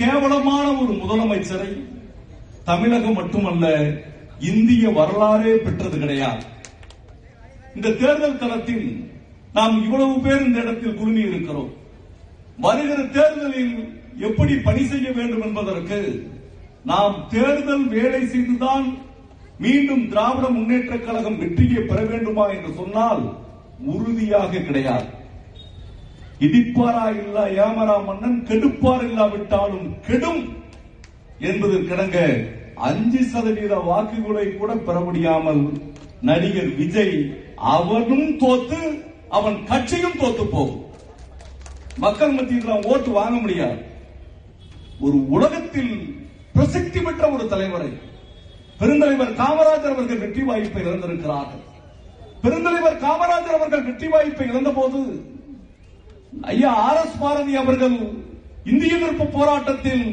கேவலமான ஒரு முதலமைச்சரை தமிழகம் மட்டுமல்ல இந்திய வரலாறே பெற்றது கிடையாது. இந்த தேர்தல் களத்தில் நாம் இவ்வளவு பேர் இந்த இடத்தில் குழுமி இருக்கிறோம். வருகிற தேர்தலில் எப்படி பணி செய்ய வேண்டும் என்பதற்கு நாம் தேர்தல் வேலை செய்துதான் மீண்டும் திராவிட முன்னேற்ற கழகம் வெற்றியை பெற வேண்டுமா என்று சொன்னால் உறுதியாக கிடையாது. இடிப்பாரா இல்ல ஏமரா மன்னன் கெடுப்பார் இல்லாவிட்டாலும் கெடும் என்பதற்கிணங்க 5% வாக்குகளை கூட பெற முடியாமல் நடிகர் விஜய் அவனும் தோத்து அவன் கட்சியும் தோத்து போகும். மக்கள் மத்தியில் ஓட்டு வாங்க முடியாது. ஒரு உலகத்தில் பிரசித்தி பெற்ற ஒரு தலைவரை பெருந்தலைவர் காமராஜர் அவர்கள் வெற்றி வாய்ப்பை இழந்திருக்கிறார்கள். பெருந்தலைவர் காமராஜர் அவர்கள் வெற்றி வாய்ப்பை இழந்த போது ஐயா RS பாரதி அவர்கள் இந்திய எதிர்ப்பு போராட்டத்தில்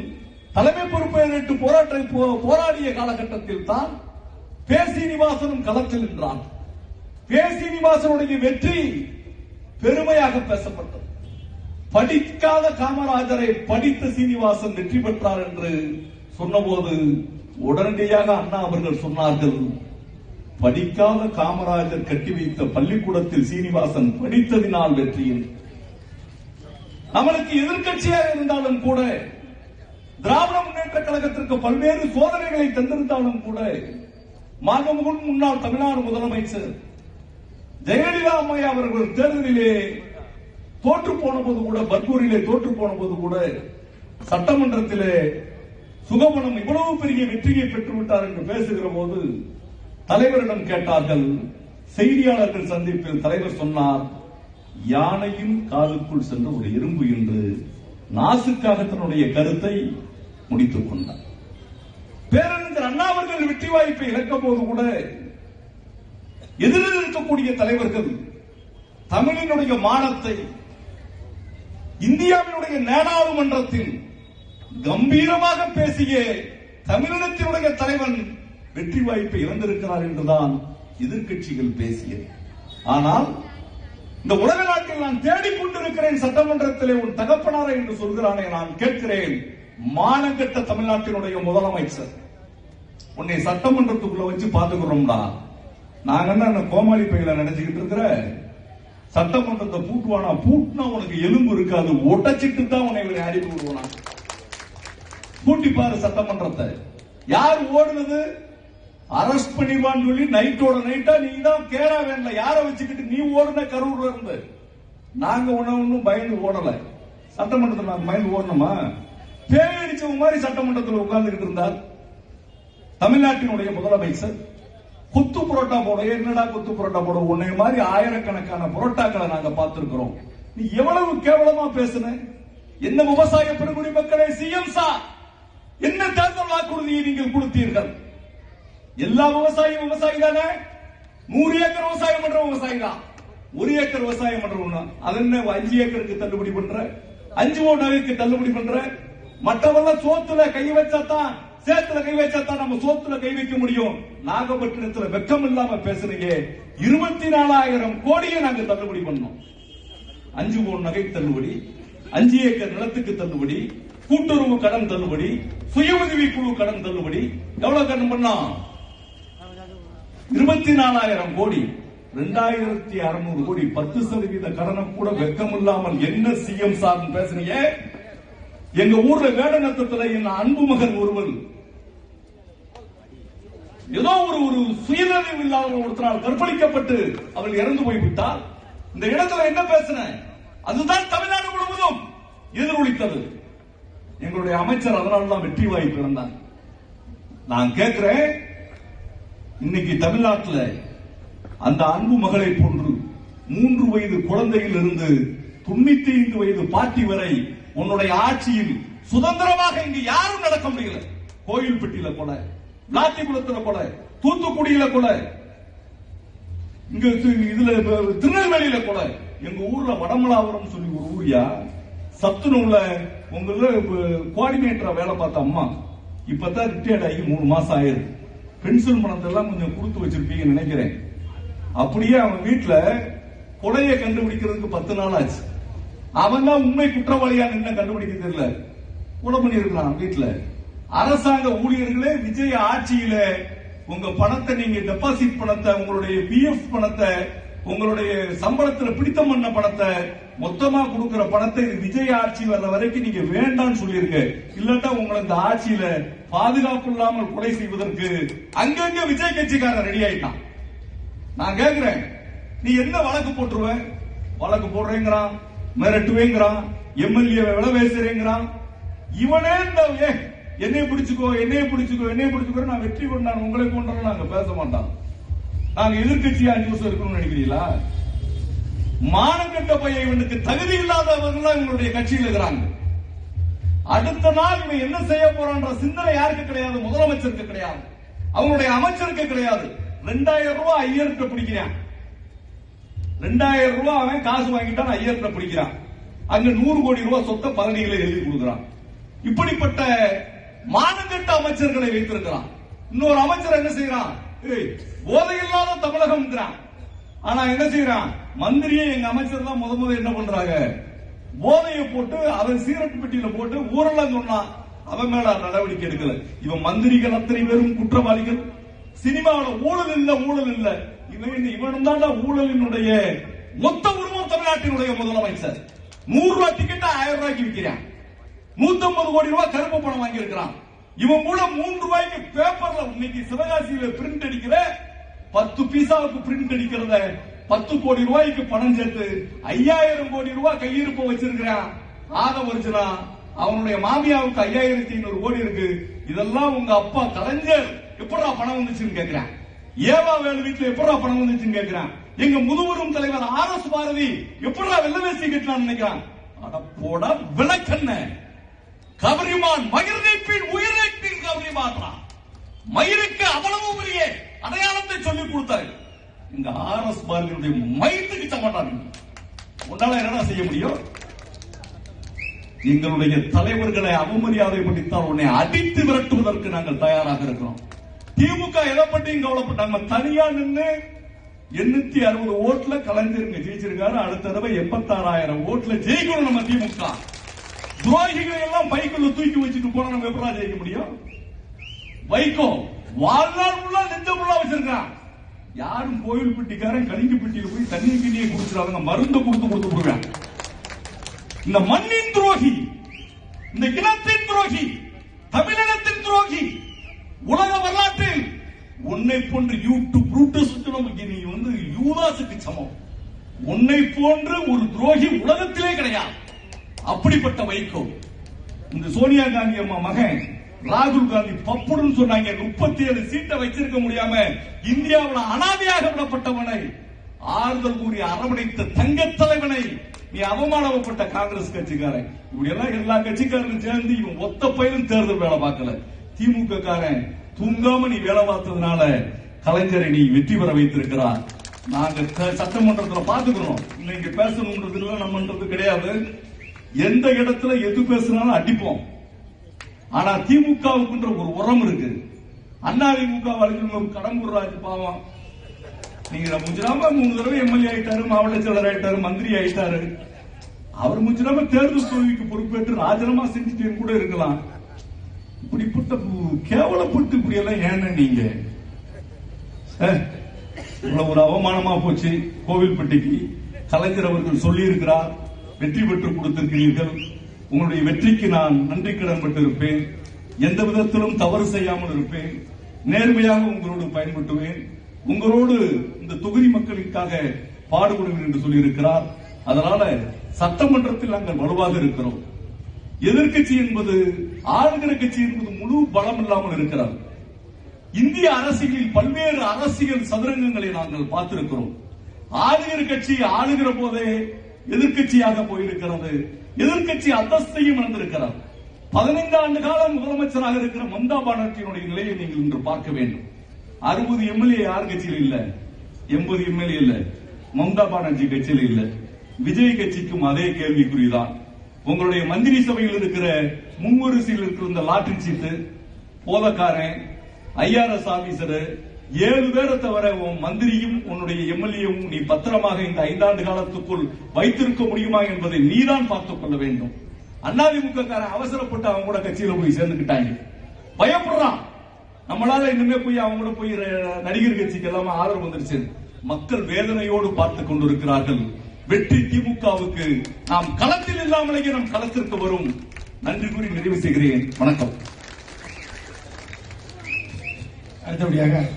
தலைமை பொறுப்பை ஏற்று போராடிய காலகட்டத்தில் தான் பே. சீனிவாசனும் களத்தில் நின்றார். பே. சீனிவாசனுடைய வெற்றி பெருமையாக பேசப்பட்டது. படிக்காத காமராஜரை படித்த சீனிவாசன் வெற்றி பெற்றார் என்று சொன்னபோது உடனடியாக அண்ணா அவர்கள் சொன்னார்கள், படிக்காத காமராஜர் கட்டி வைத்த பள்ளிக்கூடத்தில் சீனிவாசன் படித்ததினால் வெற்றியில். நம்மளுக்கு எதிர்கட்சியாக இருந்தாலும் கூட திராவிட முன்னேற்ற கழகத்திற்கு பல்வேறு சோதனைகளை தந்திருந்தாலும் கூட மாண்புமிகு முன்னாள் தமிழ்நாடு முதலமைச்சர் ஜெயலலிதா அம்மையா அவர்கள் தேர்தலிலே தோற்று போன போது கூட, பர்கூரிலே தோற்று போன போது கூட சட்டமன்றத்திலே சுகமணம் இவ்வளவு பெரிய வெற்றியை பெற்றுவிட்டார் என்று பேசுகிற போது தலைவரிடம் கேட்டார்கள். செய்தியாளர்கள் சந்திப்பில் தலைவர் சொன்னார், யானையின் காலுக்குள் சென்ற ஒரு எறும்பு என்று நாசுக்காக தன்னுடைய கருத்தை முடித்துக் கொண்டார். பேரறிஞர் அண்ணா அவர்கள் வெற்றி வாய்ப்பை இழக்க போது கூட எதிரில் இருக்கக்கூடிய தலைவர்கள் தமிழினுடைய மானத்தை இந்தியாவினுடைய நாடாளுமன்றத்தில் கம்பீரமாக பேசிய தமிழினத்தினுடைய தலைவன் வெற்றி வாய்ப்பை இழந்திருக்கிறார் என்றுதான் எதிர்கட்சிகள் பேசியது. ஆனால் இந்த உலக நாட்டில் நான் தேடிக்கொண்டிருக்கிறேன், சட்டமன்றத்திலே உன் தகப்பனாரை என்று சொல்கிறானே, நான் கேட்கிறேன், மானங்கெட்ட தமிழ்நாட்டினுடைய முதலமைச்சர் உன்னை சட்டமன்றத்துக்குள்ள வச்சு பாத்துக்கிறோம்டா. நாங்க என்ன கோமாளி பையில நினைச்சுக்கிட்டு இருக்கிற, சட்டமன்றத்தை பூட்டுவானா? பூட்டினா உனக்கு எலும்பு இருக்காது, ஒட்டச்சிட்டு தான் உன்னை அடிப்பு விடுவானா. பூட்டி பாரு சட்டமன்றத்தை. யார் ஓடுனது? அரெஸ்ட் பண்ணிடுவான்னு சொல்லி நைட்டோட நைட்டா நீ தான் கேரா வேண்டல, யார வச்சுக்கிட்டு நீ ஓடுன கரூர்ல இருந்து. நாங்க ஒன்னும் பயந்து ஓடல. சட்டமன்றத்தில் நாங்க பயந்து ஓடணுமா? பேயடிச்சவங்க மாதிரி சட்டமன்றத்தில் உட்கார்ந்துகிட்டு இருந்தார் தமிழ்நாட்டினுடைய முதலமைச்சர். குத்து புரோட்டா போட, என்னடா குத்து புரோட்டா போட, உன்னை மாதிரி ஆயிரக்கணக்கான புரோட்டாக்களை நாங்க பார்த்திருக்கிறோம். நீ எவ்வளவு கேவலமா பேசுன? என்ன விவசாய பெருங்குடி மக்களை சிஎம் சார், என்ன தேர்தல் வாக்குறுதியை நீங்கள் கொடுத்தீர்கள்? எல்லா விவசாயியும் விவசாயி தானே? 100 ஏக்கர் விவசாயம் பண்ற விவசாயி தான். 1 ஏக்கர் விவசாயம் பண்றவங்க அது என்ன 5 ஏக்கருக்கு தள்ளுபடி பண்ற, 5 ஓட்டு நகைக்கு தள்ளுபடி பண்ற. மற்றவெல்லாம் சோத்துல கை வச்சாதான், சேத்துல கை வச்சாதான் நம்ம சோத்துல கை வைக்க முடியும். நாகப்பட்டினத்துல வெக்கம் இல்லாம பேசுறீங்க. 24,000 கோடியை நாங்க தள்ளுபடி பண்ணோம். 5 ஓட்டு நகை தள்ளுபடி, 5 ஏக்கர் நிலத்துக்கு தள்ளுபடி, கூட்டுறவு கடன் தள்ளுபடி, சுய உதவி குழு கடன் தள்ளுபடி. எவ்வளவு கடன் பண்ணோம்? 24,000 கோடி, 2,600 கோடி, 10% கடனும் கூட வெக்கம் இல்லாமல் என்ன சிஎம் சார் பேசுறீங்க? எங்க ஊர்ல வேடநத்தத்துல என் அன்பு மகன் ஒருவர் ஏதோ ஒரு சுயநினைவு இல்லாத ஒருத்தரால் கற்பழிக்கப்பட்டு அவள் இறந்து போய்விட்டால் இந்த இடத்துல என்ன பேசுன? அதுதான் தமிழ்நாடு முழுவதும் எதிரொலித்தது. எங்களுடைய அமைச்சர் அதனால்தான் வெற்றி வாய்ப்பு இழந்தார். நான் கேட்கிறேன், இன்னைக்கு தமிழ்நாட்டில் அந்த அன்பு மகளை போன்று 3 வயது குழந்தையில் இருந்து 95 வயது பாட்டி வரை உன்னுடைய ஆட்சியில் சுதந்திரமாக இங்கு யாரும் நடக்க முடியல. கோயில்பட்டியில கொலை, விளாத்திக்குளத்துல கொலை, தூத்துக்குடியில கொலை, இங்க இதுல திருநெல்வேலியில கொலை. எங்க ஊர்ல வடமலாபுரம் சொல்லி ஒரு ஊரியா, சத்துணவுல உங்கள கோஆர்டினேட்டரா வேலை பார்த்த அம்மா இப்பதான் ரிட்டையர்ட் ஆகி 3 மாசம் ஆயிருக்கு. பென்ஷன் பணத்தை எல்லாம் கொஞ்சம் கொடுத்து வச்சிருப்பீங்கன்னு நினைக்கிறேன். அப்படியே அவன் வீட்டுல கொலையை கண்டுபிடிக்கிறதுக்கு 10 நாள் ஆச்சு. அவன் தான் உண்மை குற்றவாளியா என்ன கண்டுபிடிக்க தெரியல. கொலை பண்ணிருக்கலாம் வீட்டுல. அரசாங்க ஊழியர்களே விஜய் ஆட்சியில உங்க பணத்தை, நீங்க டெபாசிட் பணத்தை, உங்களுடைய பிஎஃப் பணத்தை, உங்களுடைய சம்பளத்துல பிடித்தம் பண்ண பணத்தை, மொத்தமா கொடுக்கிற பணத்தை விஜய் ஆட்சி வர்ற வரைக்கும் நீங்க வேண்டாம்னு சொல்லிருங்க. இல்லாட்டா உங்களை இந்த ஆட்சியில பாதுகாப்பு இல்லாமல் கொலை செய்வதற்கு அங்கங்க விஜய் கட்சிக்காரன் ரெடி ஆயிட்டான். நான் கேக்குறேன், நீ என்ன வழக்கு போட்டுருவ? வழக்கு போடுறேங்கிறான், மிரட்டுவேங்கிறான், எம்எல்ஏ விலை பேசுறேங்கிறான். இவனே என்னைய பிடிச்சுக்கோ, என்னைய பிடிச்சுக்கோ, என்னைய பிடிச்சுக்கோ, நான் வெற்றி கொண்டான் உங்களை கொண்டாலும் நாங்க பேச மாட்டோம். நாங்க எதிர்கட்சியா 5 வருஷம் இருக்கணும்னு நினைக்கிறீங்களா? மானக்கட்ட பையன், இவனுக்கு தகுதி இல்லாதவர்கள் இவங்களுடைய கட்சியில் இருக்கிறாங்க. அடுத்த நாள் இவன் என்ன செய்ய போறான்ற சிந்தனை யாருக்கு கிடையாது? முதலமைச்சருக்கு கிடையாது, அவங்களுடைய அமைச்சருக்கு கிடையாது. 2000 ரூபாய் ஐயர்கிட்ட பிடிக்கிறான். 2000 ரூபாய் அவன் காசு வாங்கிட்டான், ஐயர்கிட்ட பிடிக்கிறான். அங்க 100 கோடி ரூபாய் சொத்தை பதவிகளை எழுதி கொடுக்கிறான். இப்படிப்பட்ட மானக்கட்ட அமைச்சர்களை வைத்திருக்கிறான். இன்னொரு அமைச்சர் என்ன செய்யறான்? போதையில்லாத தமிழகம். ஆனா என்ன செய்யறான்? மந்திரியே எங்க அமைச்சர் தான் முத என்ன பண்றாங்க? போதையை போட்டு அவன் சீரட்டு பெட்டியில போட்டு ஊரெல்லாம் சொன்னான், அவன் மேல நடவடிக்கை எடுக்கல. இவன் மந்திரிகள் அத்தனை பேரும் குற்றவாளிகள். சினிமாவில் ஊழல் இல்ல, ஊழல் இல்ல. இவன் தான் ஊழலினுடைய மொத்த உருவம். தமிழ்நாட்டினுடைய முதலமைச்சர் 100 ரூபாய் டிக்கெட் 1000 ரூபாய்க்கு விற்கிறான். 150 கோடி ரூபாய் கருப்பு பணம் வாங்கி இருக்கிறான். இவன் கூட 3 ரூபாய்க்கு பேப்பர்ல இன்னைக்கு சிவகாசியில பிரிண்ட் அடிக்கிற 10 பீசாவுக்கு பிரிண்ட் அடிக்கிறத 10 கோடி ரூபாய்க்கு பணம் சேர்த்து 5000 கோடி ரூபாய் கையிருப்பு வச்சிருக்கிறான். ஆக ஒரிஜினா அவனுடைய மாமியாவுக்கு 5500 கோடி இருக்கு. இதெல்லாம் உங்க அப்பா கலைஞர் எப்படா பணம் வந்துச்சுன்னு கேட்கிறான். ஏவா வேலு வீட்டுல எப்படா பணம் வந்துச்சுன்னு கேட்கிறான். எங்க முதுவரும் தலைவர் RS பாரதி எப்படா வெள்ளவேசி கட்டலாம்னு நினைக்கிறான். அட போடா விளக்கண்ண கவரிமான் மகிழ்நீப்பின் உயிரிழப்பின் கவரிமான் மயிருக்கு அவ்வளவு பெரிய அடையாளத்தை சொல்லிக் கொடுத்தாரு. இங்க RS பாரதியுடைய மயிலுக்கு சமாட்டாங்க. உன்னால என்ன செய்ய முடியும்? எங்களுடைய தலைவர்களை அவமரியாதைப்படுத்தால் உன்னை அடித்து விரட்டுவதற்கு நாங்கள் தயாராக இருக்கிறோம். திமுக எதை பற்றியும் கவலைப்பட்டாங்க. தனியா நின்று 860 ஓட்டுல கலைஞருங்க ஜெயிச்சிருக்காரு. அடுத்த தடவை 86,000 ஓட்டுல ஜெயிக்கணும் நம்ம திமுக. துரோகிகளை எல்லாம் பைக்குள்ள தூக்கி வச்சுட்டு போனா நம்ம எப்படி ஜெயிக்க முடியும்? வைகோ வாழ்நாள் ஃபுல்லா நெஞ்சமுள்ளா வச்சிருக்கான். யாரும் கோயில் பெட்டிக்காரன் கலிங்க பெட்டியில போய் தண்ணீர் கிண்ணியை குடிச்சிடாங்க, மருந்து கொடுத்து விடுவாங்க. இந்த மண்ணின் துரோகி, இந்த இனத்தின் துரோகி, தமிழினத்தின் துரோகி, உலக வரலாற்றில் உன்னை போன்று நீ வந்து யூதாசுக்கு சமம். உன்னை போன்று ஒரு துரோகி உலகத்திலே கிடையாது. அப்படிப்பட்ட வைகோ இந்த சோனியா காந்தி அம்மா மகன் ராகுல் காந்தி பப்புடுன்னு சொன்னாங்க. 37 சீட்டை வச்சிருக்க முடியாம இந்தியாவில் அனாதையாக விடப்பட்டவனை ஆறுதல் கூறி அரவணைத்த தங்க தலைவனை நீ அவமானப்பட்ட காங்கிரஸ் கட்சிக்காரன். இப்படி எல்லாம் எல்லா கட்சிக்காரரும் சேர்ந்து இவன் ஒத்த பயிலும் தேர்தல் வேலை பார்க்கல. திமுக காரன் தூங்காம நீ வேலை பார்த்ததுனால கலைஞரை நீ வெற்றி பெற வைத்திருக்கிறார். நாங்க சட்டமன்றத்தில் பாத்துக்கிறோம். இன்னைக்கு பேசணும்ன்றது நம்மன்றது கிடையாது. எந்த இடத்துல எது பேசினாலும் அடிப்போம். ஆனா திமுகவுக்குன்ற ஒரு உரம் இருக்கு. அதிமுக வழக்கு கடம்பூர் ராஜ் பாவம், நீங்க முஜராம 3 தடவை எம்எல்ஏ ஆயிட்டாரு, மாவட்ட செயலர் ஆயிட்டாரு, மந்திரி ஆயிட்டாரு. அவர் முஜராம தேர்தல் தோல்விக்கு பொறுப்பேற்று ராஜினாமா செஞ்சுட்டு கூட இருக்கலாம். இப்படிப்பட்ட கேவலப்பட்டு இப்படி எல்லாம் ஏன்னா நீங்க ஒரு அவமானமா போச்சு. கோவில்பட்டிக்கு கலைஞர் அவர்கள் சொல்லி இருக்கிறார், வெற்றி பெற்று கொடுத்திருக்கிறீர்கள். உங்களுடைய வெற்றிக்கு நான் நன்றி கடன் பட்டிருப்பேன். எந்த விதத்திலும் தவறு செய்யாமல் இருப்பேன். நேர்மையாக உங்களோடு பயன்படுத்துவேன். உங்களோடு இந்த தொகுதி மக்களுக்காக பாடுபடுவேன் என்று சொல்லியிருக்கிறார். அதனால சட்டமன்றத்தில் நாங்கள் வலுவாக இருக்கிறோம். எதிர்கட்சி என்பது ஆளுகிற கட்சி என்பது முழு பலம் இல்லாமல் இருக்கிறார். இந்திய அரசியலில் பல்வேறு அரசியல் சதுரங்கங்களை நாங்கள் பார்த்திருக்கிறோம். ஆளுகிற கட்சி ஆளுகிற போதே எதிர்கட்சியாக போயிருக்கிறது. எதிர்கட்சி அந்தஸ்தையும் இழந்திருக்கிறார். 15 ஆண்டு காலம் முதலமைச்சராக இருக்கிற மம்தா பானர்ஜியினுடைய நிலையை நீங்கள் இன்று பார்க்க வேண்டும். 60 எம்எல்ஏ யார் கட்சியில் இல்ல, 80 எம்எல்ஏ இல்ல, மம்தா பானர்ஜி கட்சியில் இல்ல. விஜய் கட்சிக்கும் அதே கேள்விக்குறிதான். உங்களுடைய மந்திரி சபையில் இருக்கிற முன்வரிசையில் இருக்கிற இந்த லாட்டரி சீட்டு, போதக்காரன், IRS ஆபீசர் 7 பேரை தவிர உன் மந்திரியும் உன்னுடைய எம்எல்ஏவும் நீ பத்திரமாக இந்த 5 ஆண்டு காலத்துக்குள் வைத்திருக்க முடியுமா என்பதை நீதான் பார்த்துக் கொள்ள வேண்டும். அதிமுக காரன் அவசரப்பட்டு அவங்க கூட கட்சியில போய் சேர்ந்துக்கிட்டாங்க. பயப்படுறான், நம்மளால இனிமே போய் அவங்க கூட போய் நடிகர் கட்சிக்கு எல்லாமே ஆதரவு வந்துருச்சு. மக்கள் வேதனையோடு பார்த்துக் கொண்டிருக்கிறார்கள். வெற்றி திமுகவுக்கு. நாம் களத்தில் இல்லாமலேயே நம் களத்திற்கு வரும். நன்றி கூறி நிறைவு செய்கிறேன். வணக்கம். அடுத்தபடியாக